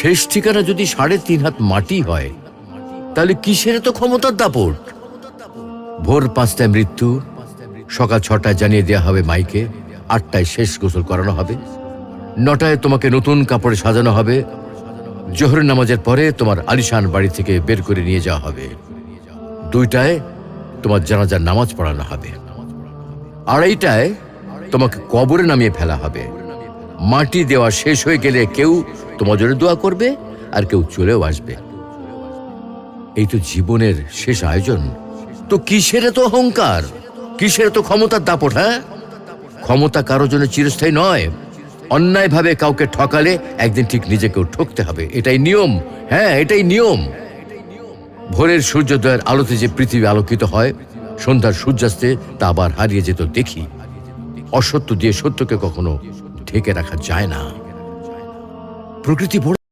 শেষ ঠিকানা যদি ৩.৫ হাত মাটি হয়, তাহলে কিসের তো ক্ষমতার দাপট? ভোর ৫টায় মৃত্যু, সকাল ৬টায় জানিয়ে দেওয়া হবে মাইকে, ৮টায় শেষ গোসল করানো হবে, ৯টায় তোমাকে নতুন কাপড়ে সাজানো হবে, জোহরের নামাজের পরে তোমার আলিশান বাড়ি থেকে বের করে নিয়ে যাওয়া হবে, ২টায় তোমার জানাজার নামাজ পড়ানো হবে, ২:৩০টায় তোমাকে কবরে নামিয়ে ফেলা হবে। মাটি দেওয়া শেষ হয়ে গেলে কেউ তোমার জন্য দোয়া করবে, আর কেউ চলেও আসবে। এই তো জীবনের শেষ আয়োজন। তো কিসের তো অহংকার, কিসের তো ক্ষমতার দাপট? হ্যাঁ, ক্ষমতা কারোর জন্য চিরস্থায়ী নয়। অন্যায়ভাবে কাউকে ঠকালে একদিন ঠিক নিজেকেও ঠকতে হবে, এটাই নিয়ম। হ্যাঁ, এটাই নিয়ম। ভোরের সূর্যোদয়ের আলোতে যে পৃথিবী আলোকিত হয়, সন্ধ্যার সূর্যাস্তে তা আবার হারিয়ে যেত দেখি। অসত্য দিয়ে সত্যকে কখনো ঢেকে রাখা যায় না। প্রকৃতি